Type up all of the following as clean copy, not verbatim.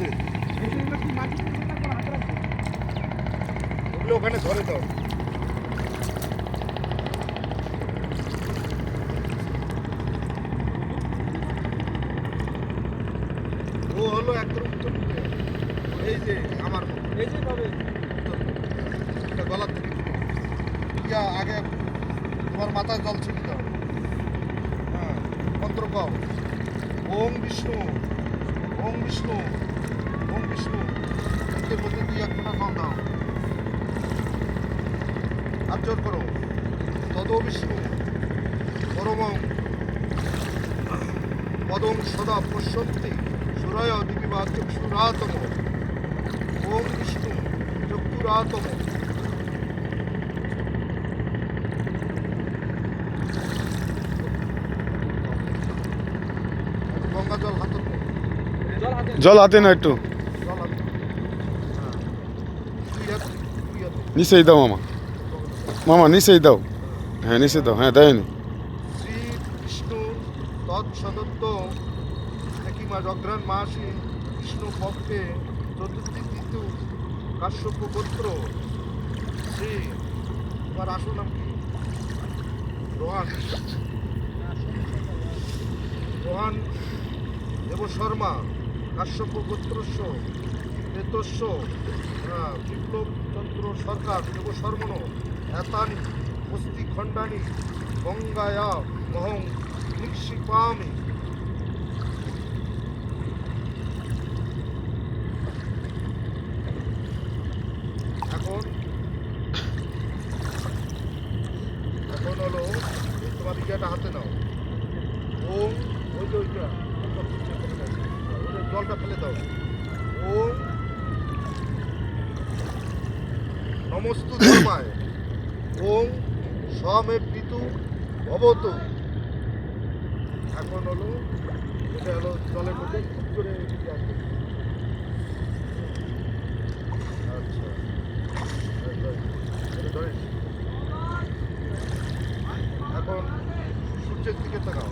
আছে ওগুলো ওখানে ধরে দাও। ও হলো একদম উত্তর দিকে। এই যে আমার এই যে ভাবে এটা গলার থেকে ইয়া আগে তোমার মাথায় জল ছিটি দাও। হ্যাঁ মন্ত্র কও, ওম বিষ্ণু ওম বিষ্ণু ওম বিষ্ণু। এর মধ্যে দিয়ে এক ফোঁটা জল দাও আর জোর করো। তদ বিষ্ণু পরমং পদং সদা পশ্যন্তি সুরায় দিবিবা চক্ষুরাতম। ওম বিষ্ণু চক্ষুরাতম। গঙ্গা জল হাতে নাও। জল হাতে না একটু জল হাতে নাও। হ্যাঁ দুই হাতে নিচেই দাও মামা, মামা নিচেই দাও। হ্যাঁ নিচে দাও, হ্যাঁ দেয়নি। শ্রী বিষ্ণু তৎসদত্ত একইমা অগ্রাণ মাসি বিষ্ণু পক্ষে চতুর্থী তিথু কাশ্যপ গোত্র শ্রী তোমার আসল নাম কি? রোহান রোহান দেব শর্মা কাশ্যপ গোত্রস্য নেতস্য বিপ্লব চন্দ্র সরকার দেব শর্মণ এতানি হস্তি খণ্ডানি গঙ্গায়া মহং নিক্ষিপামি। এখন এখন হলো তোমার ইয়েটা হাতে নাও। ওম ওই যে ওইটা জলটা ফেলে দাও। ওম নমস্তু ধর্মায় ওম স্বমে পিতু ভবতু। এখন হলো এটা হলো জলের মধ্যে খুব করে ইয়ে আসবে। আচ্ছা এটা ধরিস। এখন সূর্যের দিকে তাকাও।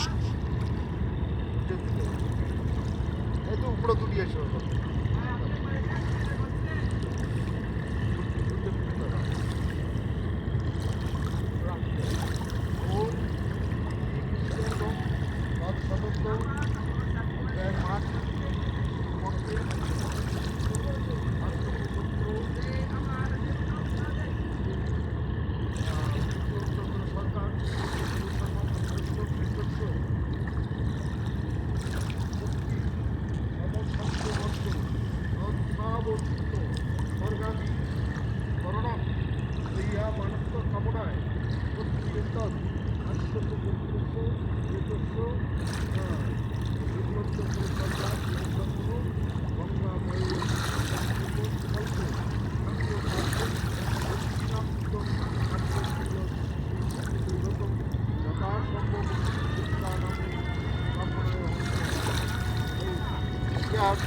সূর্যের দিকে এই তো উপরে তুলি এসো।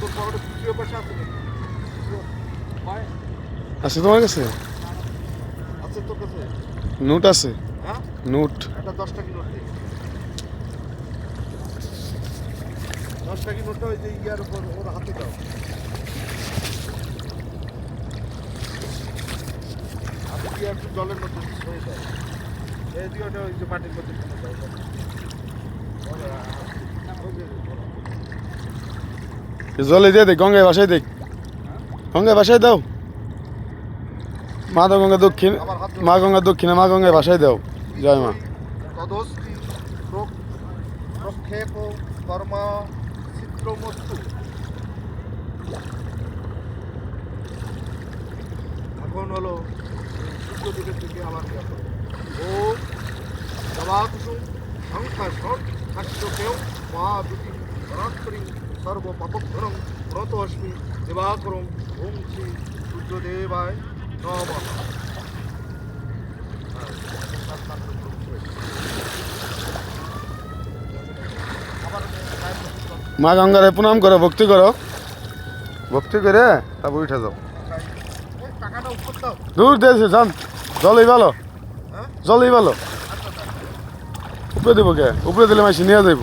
তোর পরে তৃতীয় পাশে আছে নাকি? আছে তোমার কাছে? আছে তোর কাছে? নোট আছে? হ্যাঁ নোট একটা 10 টাকা নোট দিই। 10 টাকা নোটটা ওই যে ইয়ার উপর ওর হাতে দাও। হাতে দিয়ে একটু জলের মধ্যে ছড়িয়ে দাও। এই দিয়ে ওটা ওই যে মাটির মধ্যে ফেলে দাও। জলে দিয়ে দেখ, গঙ্গায় ভাসাই দেখ, গঙ্গায় ভাসাই দাও। মা তো গঙ্গা দক্ষিণ, মা গঙ্গা দক্ষিণে, মা গঙ্গায় ভাসাই দাও। জয় মা। তদস্তি প্রক্ষেপ কর্মা চিত্রমস্তু। এখন হলো সূর্য দিকের দিকে আবার ইয়া করো। ওম জবাকুসুম সংখ্যাসন কাশ্যপেয় মহাদুতি ধরাত্রী সর্ব পাপঘ্নং প্রত অস্মি দিবাকরং ওম শ্রী সূর্যদেবায় নমঃ। মা গঙ্গারে প্রণাম করো, ভক্তি করো, ভক্তি করে তারপর উঠে যাও। টাকাটা উপর দাও। দূর দিয়েছে যান, জলই ভালো, জলই ভালো। উপরে দেবো কে? উপরে দিলে মাসি নিয়ে যাইব।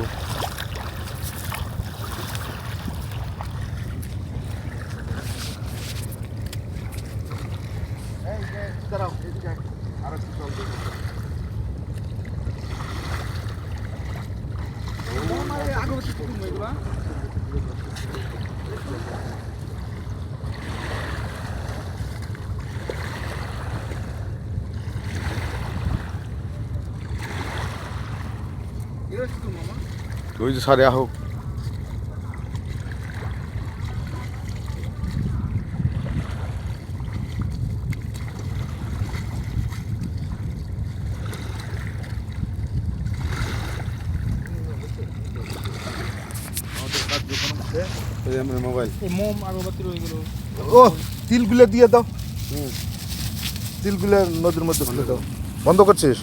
ওই যে সারে আহো মোবাইল এই মোম আগরবাতি রয়ে গেল। ও তিলগুলো দিয়ে দাও হুম তিলগুলো নদীর মধ্যে ফেলে দাও বন্ধ করছিস